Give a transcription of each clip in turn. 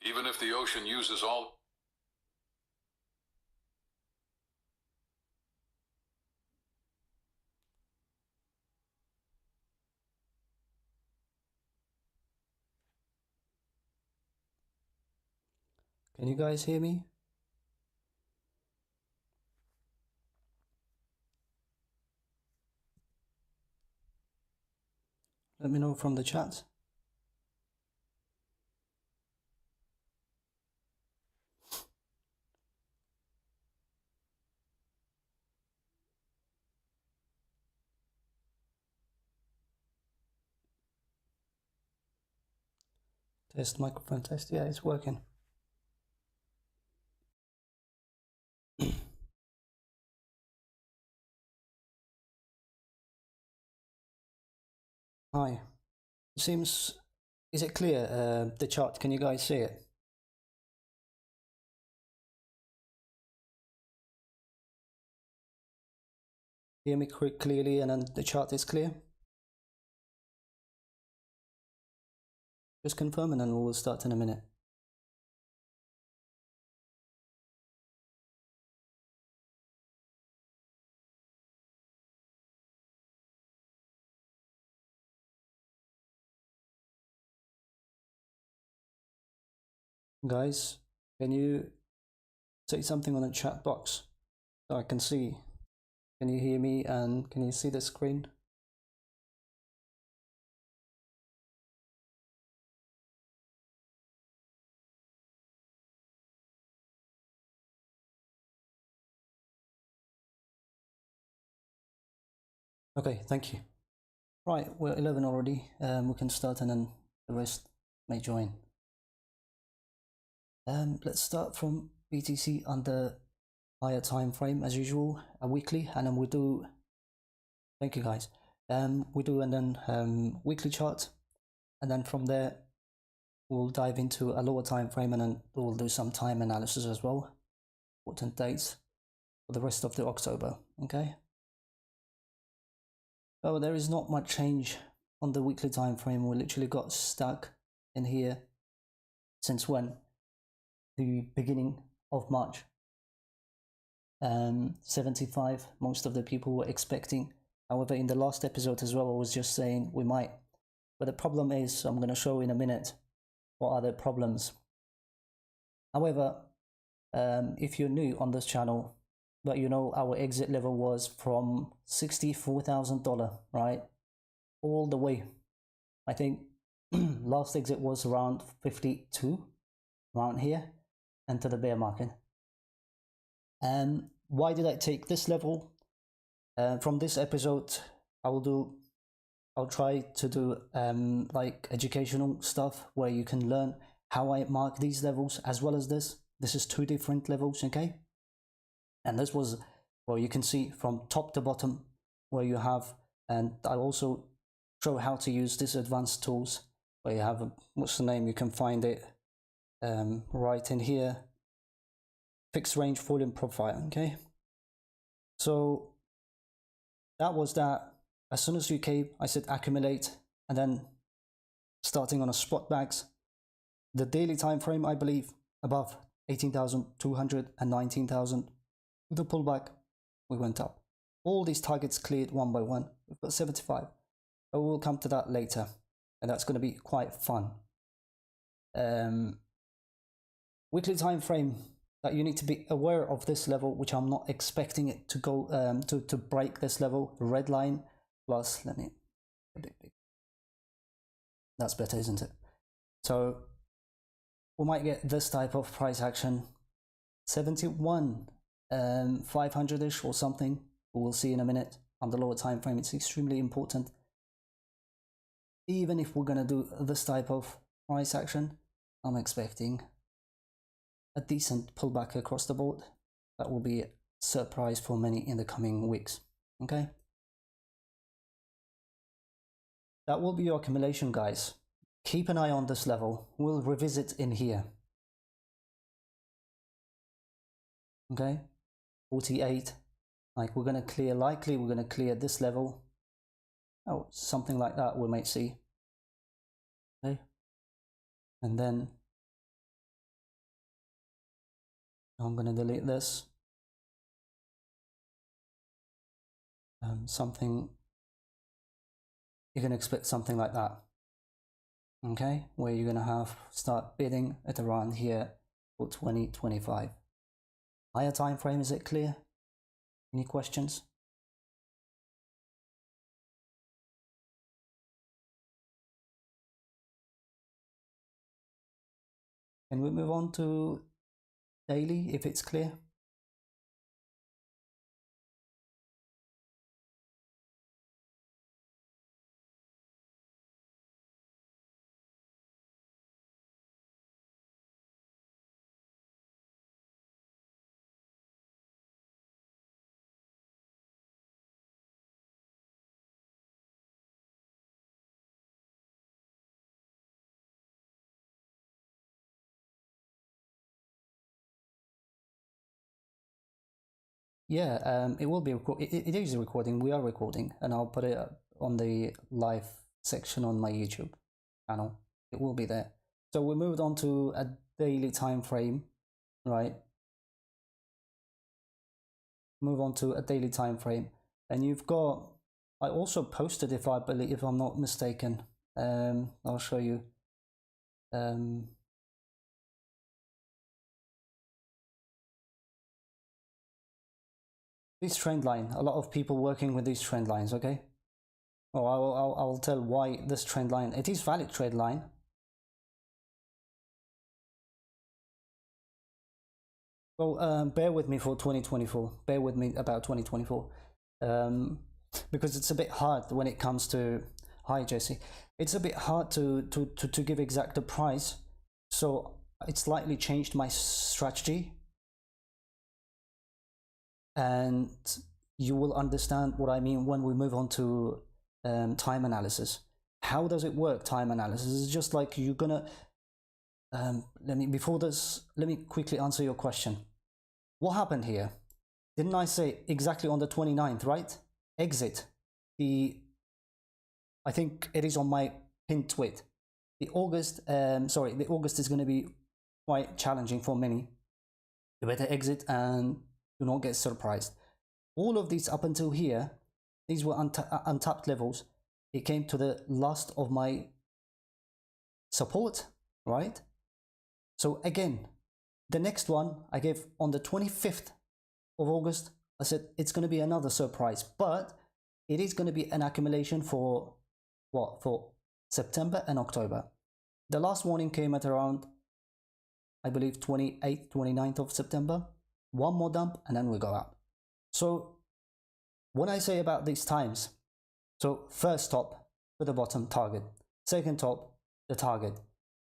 Even if the ocean uses all... Can you guys hear me? Let me know from the chat. Test microphone test. Yeah, it's working. Hi. Seems... Is it clear, the chart? Can you guys see it? Hear me clearly and then the chart is clear? Just confirm and then we'll start in a minute. Guys, can you say something on the chat box so I can see? Can you hear me and can you see the screen? Okay, thank you. Right, we're 11 already. We can start and then the rest may join. Let's start from BTC under higher time frame as usual, a weekly, and then we do. Thank you guys. We do and then weekly chart, and then from there we'll dive into a lower time frame, and then we'll do some time analysis as well, important dates for the rest of the October. Okay. Oh, there is not much change on the weekly time frame. We literally got stuck in here since when? The beginning of March. 75, most of the people were expecting. However, in the last episode as well, I was just saying we might. But the problem is, I'm going to show in a minute what are the problems. However, if you're new on this channel, but you know our exit level was from $64,000, right? All the way. I think last exit was around 52, around here, into the bear market. And why did I take this level? From this episode, I'll try to do like educational stuff where you can learn how I mark these levels as well as this. This is two different levels, okay? And this was, well, you can see from top to bottom where you have, and I'll also show how to use these advanced tools where you have, what's the name? You can find it right in here. Fixed range volume profile, okay? So that was that. As soon as you came, I said accumulate, and then starting on a spot bags, the daily time frame, I believe, above 18,200 and 19,000. With the pullback, we went up. All these targets cleared one by one. We've got 75, but we'll come to that later, and that's going to be quite fun. Weekly time frame that you need to be aware of this level, which I'm not expecting it to go to break this level. Red line plus, let me, that's better, isn't it? So we might get this type of price action, 71 500ish or something. We'll see in a minute. On the lower time frame, it's extremely important. Even if we're gonna do this type of price action, I'm expecting a decent pullback across the board. That will be a surprise for many in the coming weeks. Okay, that will be your accumulation, guys. Keep an eye on this level. We'll revisit in here. Okay, 48. Like we're gonna clear, likely we're gonna clear this level. Oh, something like that we might see. Okay, and then I'm going to delete this. Something, you can expect something like that. Okay, where you're going to start bidding at around here for 2025. Higher time frame, is it clear? Any questions? Can we move on to daily if it's clear? Yeah, it will be it is recording. We are recording, and I'll put it on the live section on my YouTube channel. It will be there. So we moved on to a daily time frame, right? Move on to a daily time frame, and you've got. I also posted, if I'm not mistaken. I'll show you. This trend line, a lot of people working with these trend lines, okay? Oh, I'll tell why this trend line, it is valid trend line. Well, bear with me for 2024. Bear with me about 2024. Because it's a bit hard when it comes to, hi Jesse, it's a bit hard to give exact price. So it slightly changed my strategy. And you will understand what I mean when we move on to time analysis. How does it work, time analysis? It's just like you're gonna, let me quickly answer your question. What happened here? Didn't I say exactly on the 29th, right? Exit. I think it is on my pinned tweet. The August is going to be quite challenging for many. You better exit and do not get surprised. All of these up until here, these were untapped levels. It came to the last of my support, right? So again, the next one I gave on the 25th of August. I said it's going to be another surprise, but it is going to be an accumulation for what? For September and October. The last warning came at around, I believe, 28th, 29th of September. One more dump and then we go out. So when I say about these times, so first top to the bottom target, second top the target,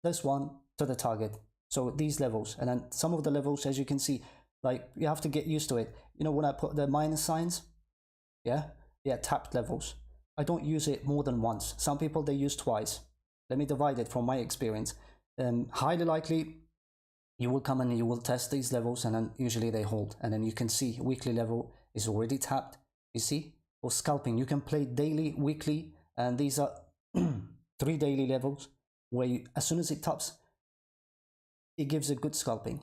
this one to the target. So these levels, and then some of the levels, as you can see, like you have to get used to it. You know, when I put the minus signs, yeah, tapped levels. I don't use it more than once. Some people, they use twice. Let me divide it from my experience. Highly likely you will come and you will test these levels, and then usually they hold, and then you can see weekly level is already tapped. You see, for scalping you can play daily, weekly, and these are 3 daily levels where you, as soon as it taps, it gives a good scalping.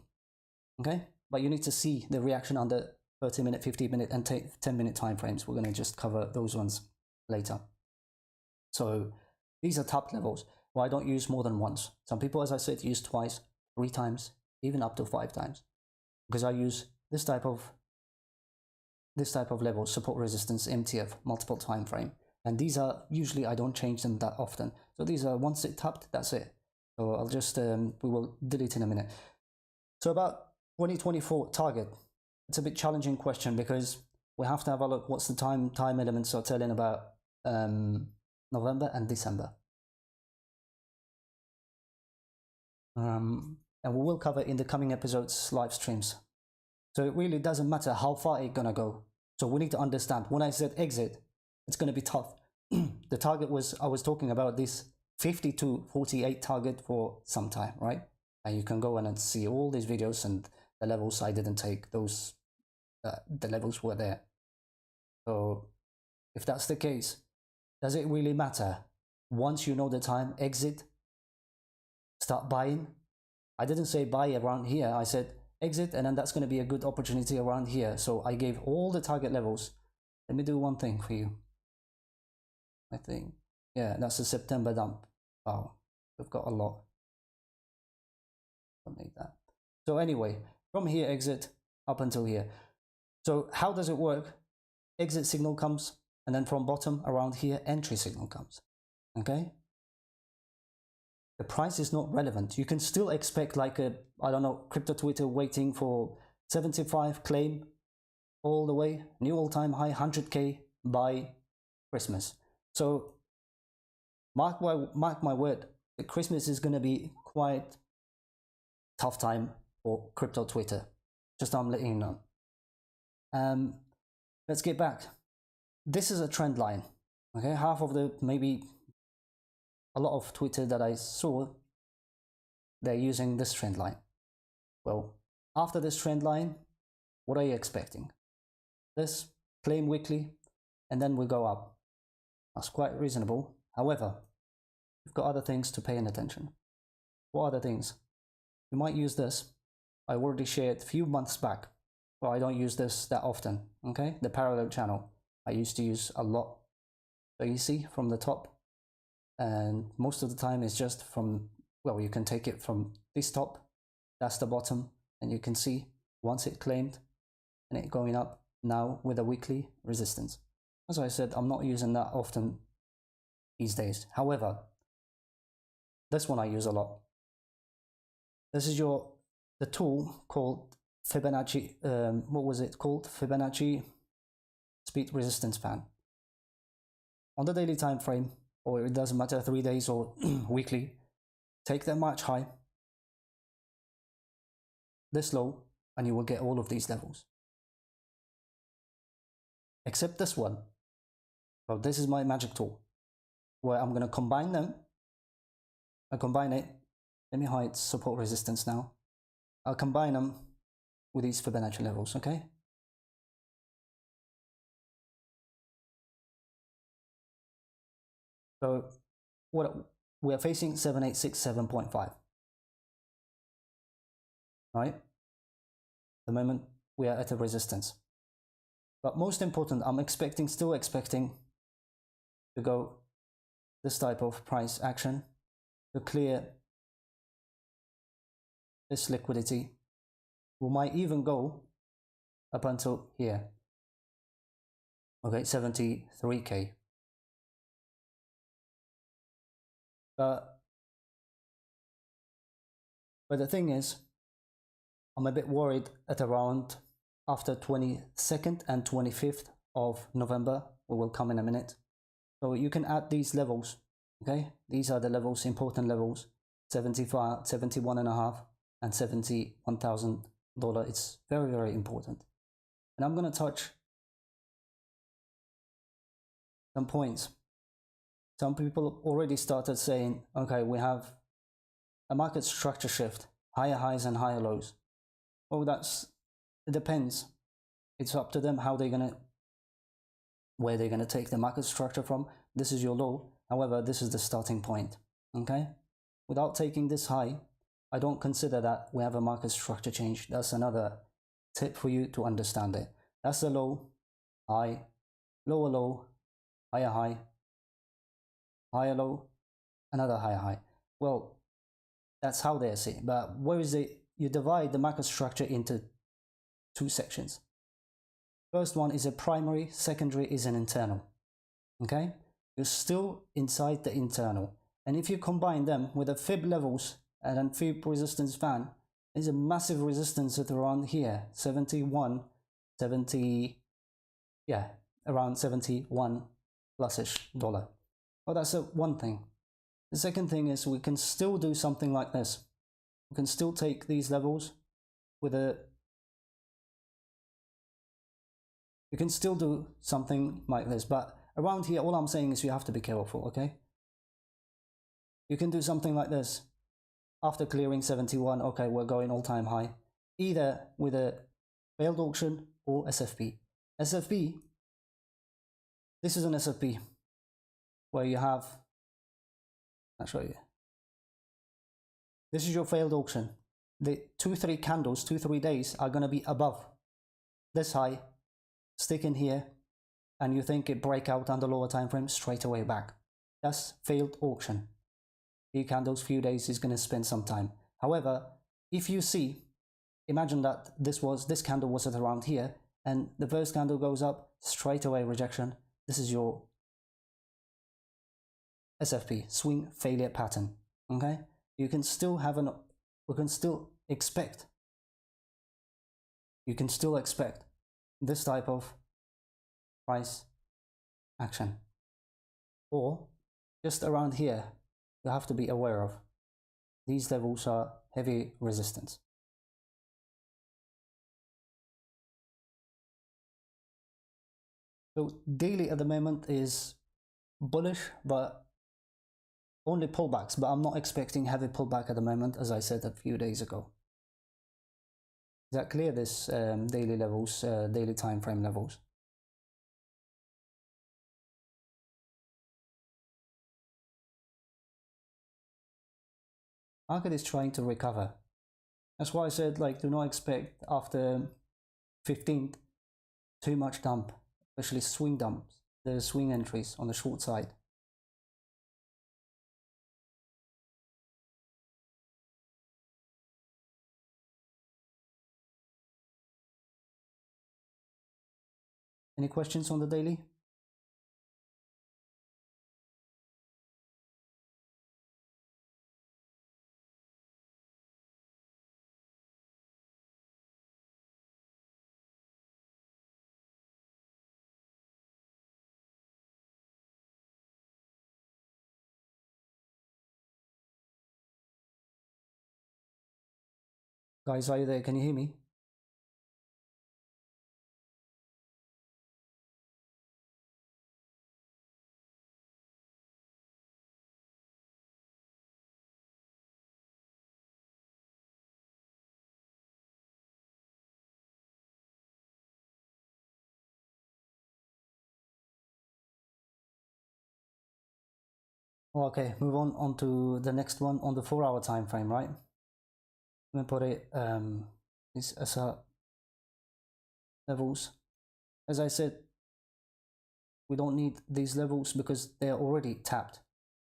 Okay, but you need to see the reaction on the 30-minute, 50-minute, and 10-minute time frames. We're going to just cover those ones later. So these are tapped levels. Well, I don't use more than once. Some people, as I said, use twice, 3 times, even up to 5 times, because I use this type of level, support resistance, MTF, multiple time frame, and these are usually, I don't change them that often. So these are, once it tapped, that's it. So I'll just we will delete in a minute. So about 2024 target, it's a bit challenging question because we have to have a look what's the time elements are telling about November and December. And we will cover in the coming episodes live streams. So it really doesn't matter how far it's gonna go. So we need to understand, when I said exit, it's gonna be tough. The target was, I was talking about this 50 to 48 target for some time, right? And you can go and see all these videos, and the levels I didn't take, those the levels were there. So if that's the case, does it really matter? Once you know the time, exit, start buying. I didn't say buy around here, I said exit, and then that's going to be a good opportunity around here. So I gave all the target levels. Let me do one thing for you. I think, yeah, that's a September dump. Wow, we've got a lot. I'll make that. So anyway, from here exit up until here. So how does it work? Exit signal comes, and then from bottom around here, entry signal comes. Okay? The price is not relevant. You can still expect like a, I don't know, crypto Twitter waiting for 75 claim all the way, new all-time high, 100K by Christmas. So mark my word, Christmas is going to be quite tough time for crypto Twitter. Just I'm letting you know. Let's get back. This is a trend line. Okay, half of the, maybe a lot of Twitter that I saw, they're using this trend line. Well, after this trend line, what are you expecting? This claim weekly, and then we go up. That's quite reasonable. However, we've got other things to pay attention. What other things? You might use this. I already shared a few months back, but I don't use this that often. Okay, the parallel channel I used to use a lot. So you see from the top, and most of the time it's just from, well, you can take it from this top, that's the bottom, and you can see once it claimed and it going up now with a weekly resistance. As I said, I'm not using that often these days. However, this one I use a lot. This is the tool called Fibonacci, what was it called? Fibonacci speed resistance band. On the daily time frame, or it doesn't matter 3 days or weekly, take the March high, this low, and you will get all of these levels. Except this one. So this is my magic tool, where I'm going to combine them. I combine it. Let me hide support resistance now. I'll combine them with these Fibonacci levels, okay? So what we are facing 7867.5. Right? At the moment we are at a resistance. But most important, I'm still expecting to go this type of price action to clear this liquidity. We might even go up until here. Okay, 73K. But the thing is, I'm a bit worried at around after 22nd and 25th of November. We will come in a minute. So you can add these levels. Okay, these are the levels, important levels: 75, 71.5, and $71,000. It's very, very important. And I'm going to touch some points. Some people already started saying, okay, we have a market structure shift, higher highs and higher lows. Oh, it depends. It's up to them where they're gonna take the market structure from. This is your low. However, this is the starting point. Okay? Without taking this high, I don't consider that we have a market structure change. That's another tip for you to understand it. That's the low, high, lower low, higher high, higher low, another higher high. Well, that's how they see it. But where is it? You divide the market structure into two sections. First one is a primary, secondary is an internal. Okay? You're still inside the internal. And if you combine them with the fib levels and then fib resistance band, there's a massive resistance at around here, 71, 70, yeah, around 71 plus-ish dollar. Well, that's one thing. The second thing is we can still do something like this. We can still take these levels with you can still do something like this, but around here, all I'm saying is you have to be careful, okay? You can do something like this. After clearing 71, okay, we're going all-time high, either with a failed auction or SFP. SFP, this is an SFP where you have, I'll show you. This is your failed auction. the 2-3 candles, 2-3 days are going to be above this high, stick in here, and you think it break out on the lower time frame, straight away back. That's failed auction. Few candles, few days is going to spend some time. However, if you see, imagine that this candle was at around here, and the first candle goes up, straight away rejection. This is your SFP, swing failure pattern. Okay, you can still have we can still expect this type of price action, or just around here. You have to be aware of these levels are heavy resistance. So daily at the moment is bullish, but only pullbacks, but I'm not expecting heavy pullback at the moment, as I said a few days ago. Is that clear, this daily levels, daily time frame levels? Market is trying to recover. That's why I said, like, do not expect after 15th too much dump, especially swing dumps, the swing entries on the short side. Any questions on the daily? Guys, are you there? Can you hear me? Okay, move on to the next one on the 4-hour time frame, right? I'm gonna put it these SR levels. As I said, we don't need these levels because they're already tapped,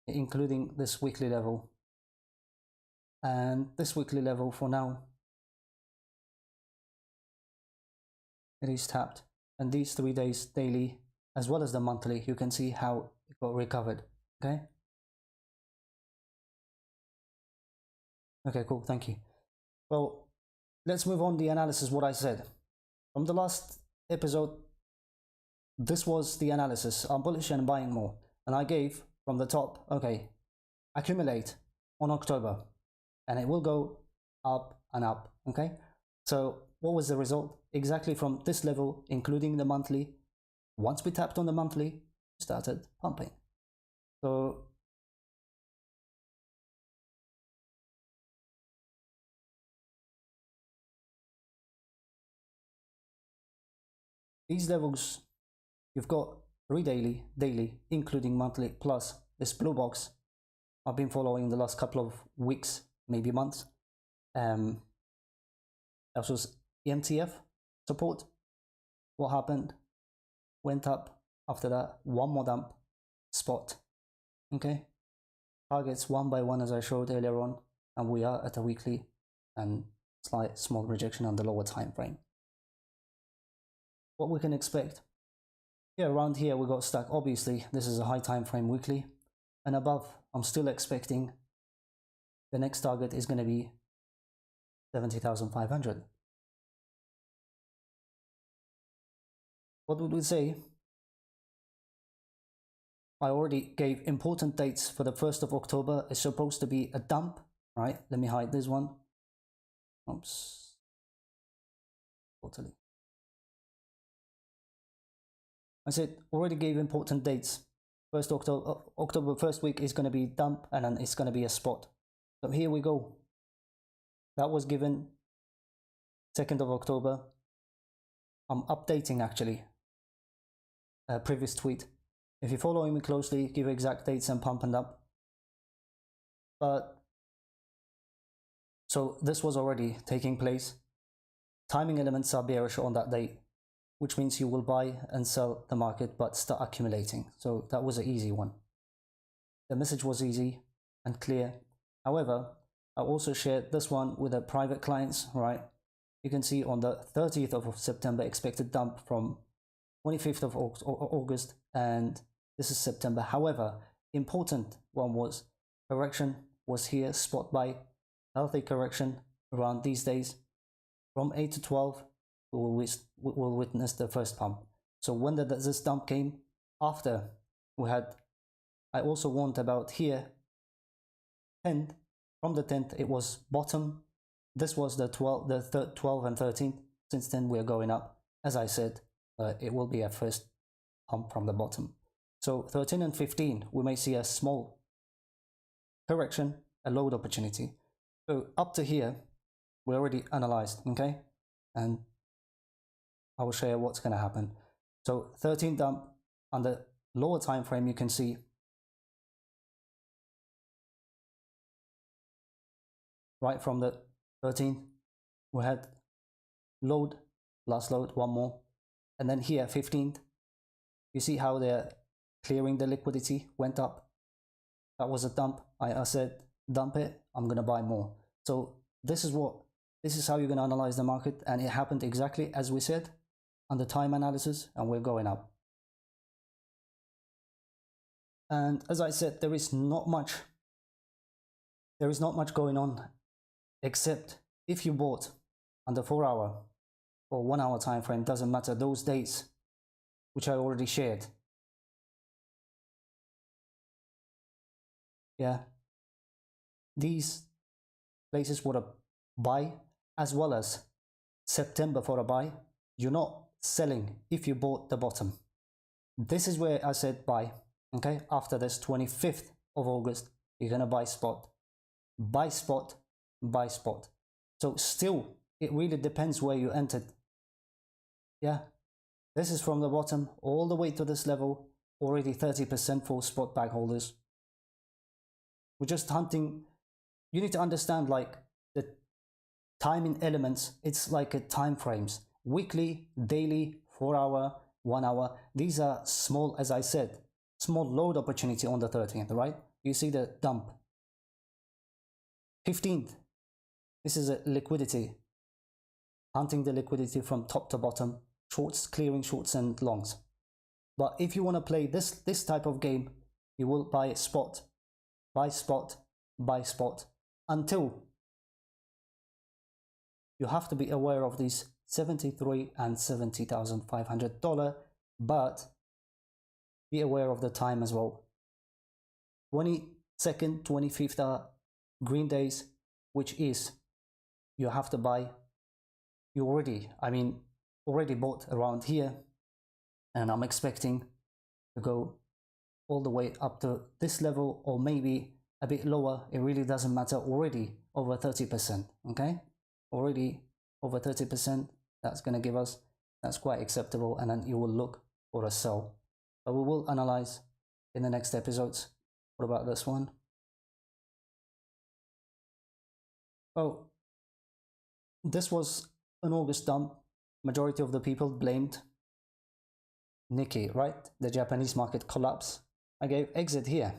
including this weekly level. And this weekly level for now, it is tapped. And these 3 days daily, as well as the monthly, you can see how it got recovered. Okay. Okay, cool. Thank you. Well, let's move on the analysis. What I said from the last episode, this was the analysis. I'm bullish and buying more, and I gave from the top, okay, accumulate on October, and it will go up and up. Okay, so what was the result? Exactly from this level, including the monthly. Once we tapped on the monthly, started pumping. So these levels, you've got 3 daily, including monthly, plus this blue box I've been following the last couple of weeks, maybe months. That was MTF support. What happened? Went up. After that, one more dump, spot. Okay, targets one by one as I showed earlier on, and we are at a weekly and slight small rejection on the lower time frame. What we can expect? Yeah, around here we got stuck. Obviously, this is a high time frame weekly, and above, I'm still expecting the next target is going to be 70,500. What would we say? I already gave important dates for the 1st of October. It's supposed to be a dump, right? Let me hide this one. Oops. Totally. I said already gave important dates. 1st October, first week is going to be dump, and then it's going to be a spot. So here we go. That was given 2nd of October. I'm updating actually a previous tweet. If you're following me closely, give exact dates and pump and up. But So this was already taking place. Timing elements are bearish on that day, which means you will buy and sell the market but start accumulating. So that was an easy one. The message was easy and clear. However, I also shared this one with the private clients, right? You can see on the 30th of September, expected dump from 25th of August, and this is September. However, important one was correction was here, spot buy, healthy correction around these days. From 8 to 12, we will witness the first pump. So when this dump came, after we had, I also warned about here, 10th, from the 10th, it was bottom. This was the 12 and 13th. Since then, we're going up. As I said, it will be a first pump from the bottom. So 13 and 15, we may see a small correction, a load opportunity. So up to here, we already analyzed, okay? And I will share what's going to happen. So 13 dump on the lower time frame, you can see right from the 13th, we had load, last load, one more. And then here, 15th, you see how they're clearing the liquidity, went up. That was a dump. I said, dump it, I'm going to buy more. So this is how you're going to analyze the market. And it happened exactly as we said on the time analysis, and we're going up. And as I said, there is not much going on, except if you bought on the 4 hour or 1 hour time frame, doesn't matter, those dates which I already shared. Yeah, these places for a buy, as well as September for a buy. You're not selling if you bought the bottom. This is where I said buy. Okay, after this 25th of August, you're gonna buy spot, buy spot, buy spot. So still, it really depends where you entered. Yeah, this is from the bottom all the way to this level, already 30% for spot bag holders. We're just hunting. You need to understand, like, the timing elements. It's like a time frames, weekly, daily, 4 hour, 1 hour. These are small, as I said, small load opportunity on the 13th, right? You see the dump. 15th, this is a liquidity, hunting the liquidity from top to bottom, shorts, clearing shorts and longs. But if you want to play this type of game, you will buy spot, buy spot, buy spot, until you have to be aware of these $73,000 and $70,500, but be aware of the time as well. 22nd, 25th are green days, which is you have to buy. You already bought around here, and I'm expecting to go all the way up to this level, or maybe a bit lower. It really doesn't matter. Already over 30%. Okay, already over 30%. That's going to give us, that's quite acceptable, and then you will look for a sell. But we will analyze in the next episodes. What about this one? Oh, this was an August dump. Majority of the people blamed Nikkei, right? The Japanese market collapse. I gave exit here.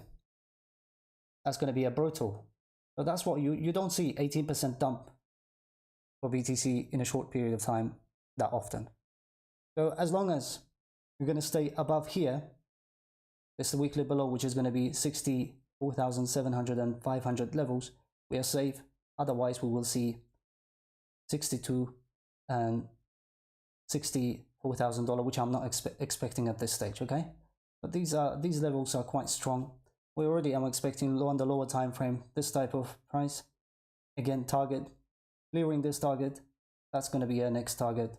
That's going to be a brutal. So that's what you don't see 18% dump for BTC in a short period of time that often. So as long as you're going to stay above here, it's the weekly below, which is going to be 64,700 and 500 levels, we are safe. Otherwise, we will see 62 and $64,000, which I'm not expecting at this stage. Okay, but these levels are quite strong. We already am expecting on the lower time frame this type of price. Again, target, clearing this target, that's going to be our next target.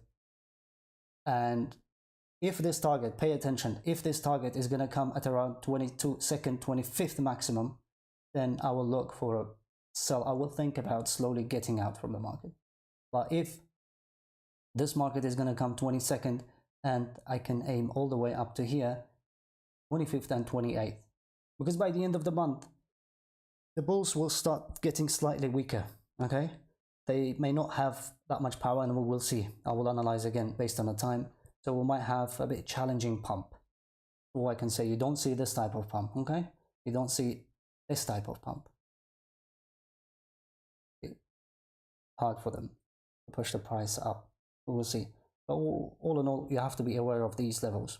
And if this target, pay attention, if this target is going to come at around 22nd, 25th maximum, then I will look for a sell. I will think about slowly getting out from the market. But if this market is going to come 22nd, and I can aim all the way up to here, 25th and 28th, because by the end of the month, the bulls will start getting slightly weaker. Okay, they may not have that much power, and we will see. I will analyze again based on the time. So we might have a bit challenging pump. Or I can say you don't see this type of pump. Okay, you don't see this type of pump. It's hard for them to push the price up. We will see. But all in all, you have to be aware of these levels.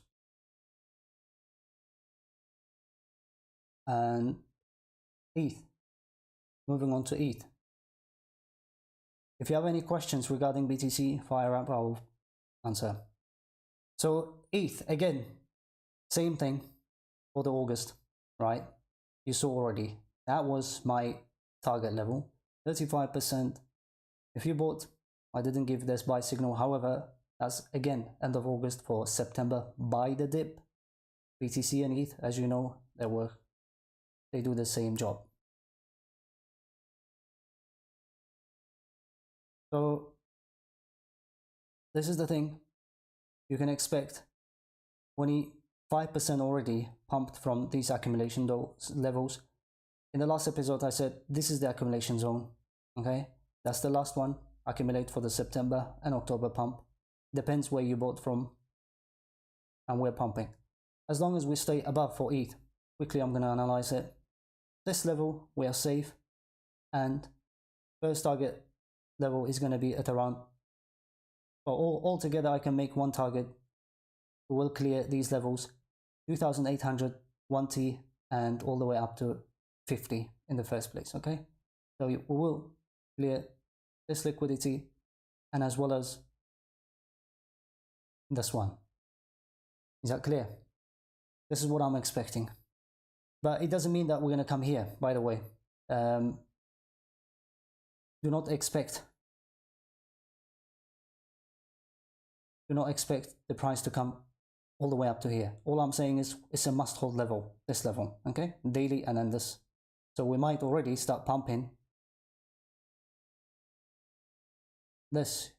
And ETH. Moving on to ETH. If you have any questions regarding BTC, fire up, I'll answer. So ETH, again, same thing for the August, right? You saw already, that was my target level, 35%. If you bought, I didn't give this buy signal, however, that's again, end of August for September, buy the dip. BTC and ETH, as you know, they do the same job. So this is the thing, you can expect 25% already pumped from these accumulation levels. In the last episode, I said this is the accumulation zone. Okay, that's the last one. Accumulate for the September and October pump. Depends where you bought from, and we're pumping. As long as we stay above for ETH, quickly I'm going to analyze it. This level, we are safe, and first target level is going to be at around, well, altogether I can make one target. We will clear these levels, 2,800, 1T, and all the way up to 50 in the first place. Okay, so we will clear this liquidity, and as well as this one. Is that clear? This is what I'm expecting, but it doesn't mean that we're going to come here, by the way. Do not expect the price to come all the way up to here. All I'm saying is it's a must hold level, this level, okay, daily, and then this. So we might already start pumping this,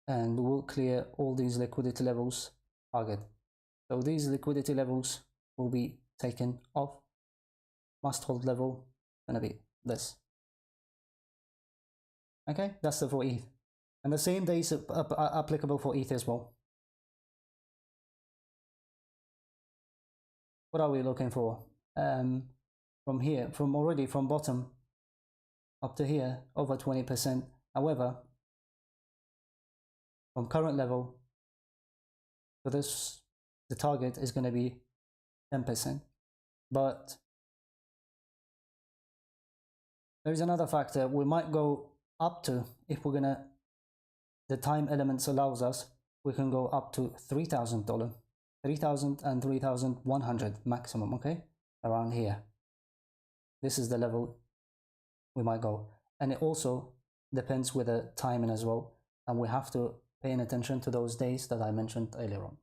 and we'll clear all these liquidity levels target. So these liquidity levels will be taken off. Must hold level gonna be this. Okay, that's the for ETH, and the same day is applicable for ETH as well. What are we looking for? From here, from bottom up to here, over 20%. However, from current level for this, the target is going to be 10%. But there is another factor. We might go up to, if we're gonna, the time elements allows us, we can go up to $3,000, 3,000 and 3,100 maximum. Okay, around here. This is the level we might go, and it also depends with the timing as well, and we have to pay attention to those days that I mentioned earlier on.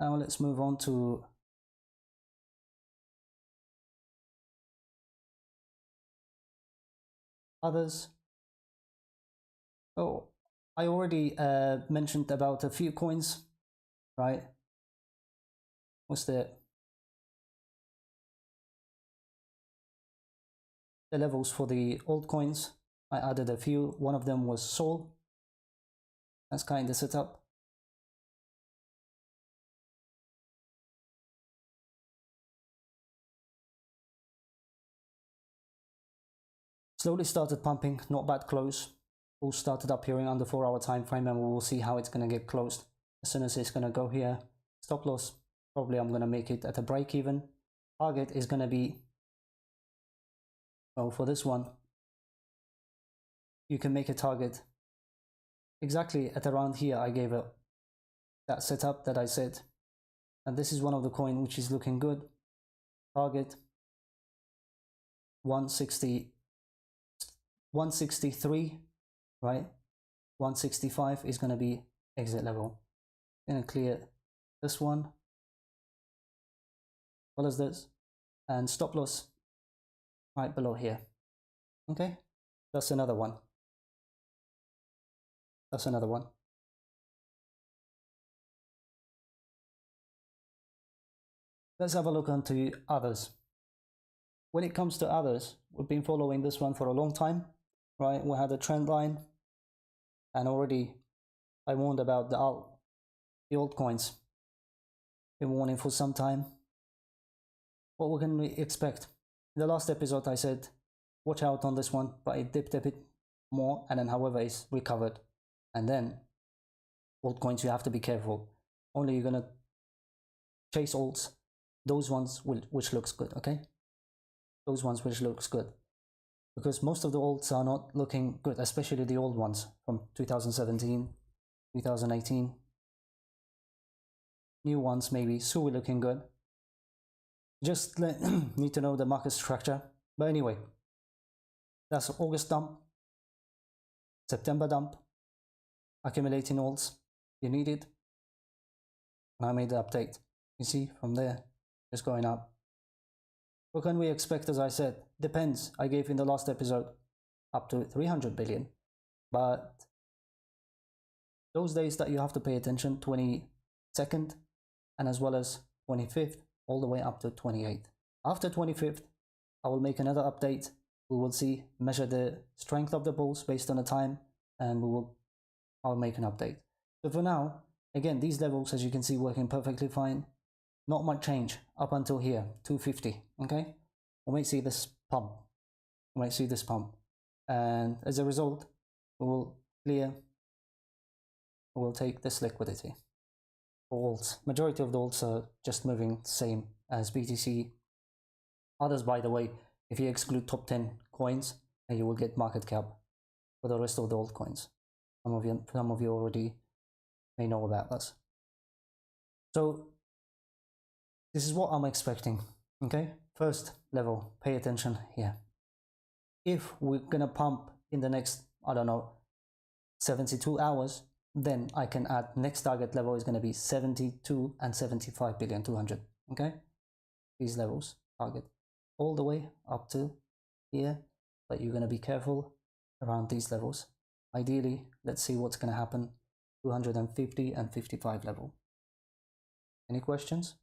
Now let's move on to others. Oh, I already mentioned about a few coins, right? What's the levels for the altcoins? I added a few. One of them was Sol. That's kind of set up. Slowly started pumping, not bad close. All started appearing on the 4-hour time frame, and we will see how it's going to get closed. As soon as it's going to go here, stop loss, probably I'm going to make it at a break even. Target is going to be, well, for this one, you can make a target exactly at around here. I gave it that setup that I said, and this is one of the coin which is looking good. Target 163, right? 165 is going to be exit level. Going to clear this one, as well as this, and stop loss right below here. Okay, that's another one. That's another one. let's have a look onto others. When it comes to others, we've been following this one for a long time, right? We had a trend line, and already I warned about the altcoins. Been warning for some time. What can we expect? In the last episode I said, watch out on this one, but it dipped a bit more, and then however it's recovered. And then altcoins, you have to be careful. Only you're gonna chase alts, those ones which looks good, okay? Those ones which looks good. Because most of the alts are not looking good, especially the old ones from 2017, 2018. New ones maybe, Sui looking good. Just need to know the market structure. But anyway, that's August dump, September dump, accumulating alts. You need it. And I made the update. You see from there, just going up. What can we expect? As I said, depends. I gave in the last episode up to 300 billion, but those days that you have to pay attention, 22nd and as well as 25th, all the way up to 28th. After 25th, I will make another update. We will see, measure the strength of the bulls based on the time, and I'll make an update. So for now, again, these levels, as you can see, working perfectly fine. Not much change up until here, 250, okay? We might see this pump. We might see this pump. And as a result, we will take this liquidity. For alts, majority of the alts are just moving the same as BTC. Others, by the way, if you exclude top 10 coins, you will get market cap for the rest of the altcoins. Some of you already may know about this. So this is what I'm expecting, okay? First level, pay attention here. If we're gonna pump in the next, I don't know, 72 hours, then I can add next target level is gonna be 72 and 75 billion 200, okay? These levels, target, all the way up to here, but you're gonna be careful around these levels. Ideally, let's see what's gonna happen, 250 and 55 level. Any questions?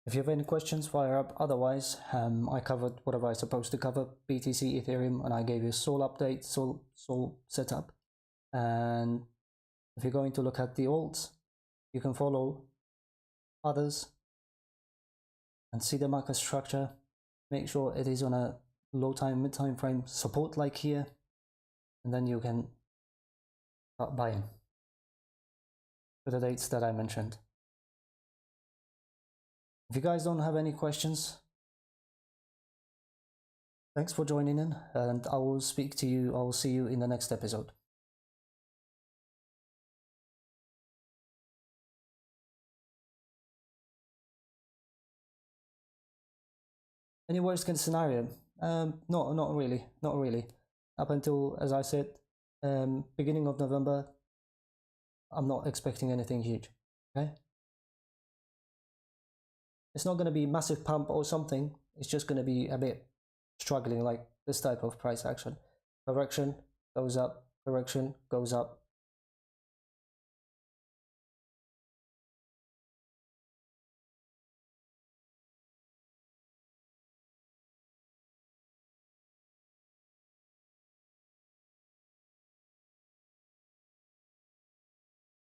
If you have any questions, fire up. Otherwise, I covered whatever I was supposed to cover, BTC, Ethereum, and I gave you Sol update, Sol setup. And if you're going to look at the alts, you can follow others and see the market structure. Make sure it is on a low time, mid time frame support like here, and then you can start buying for the dates that I mentioned. If you guys don't have any questions, thanks for joining in, and I will see you in the next episode. Any worst case scenario? Not really. Up until, as I said, beginning of November, I'm not expecting anything huge, okay? It's not going to be massive pump or something. It's just going to be a bit struggling, like this type of price action. Correction goes up, correction goes up,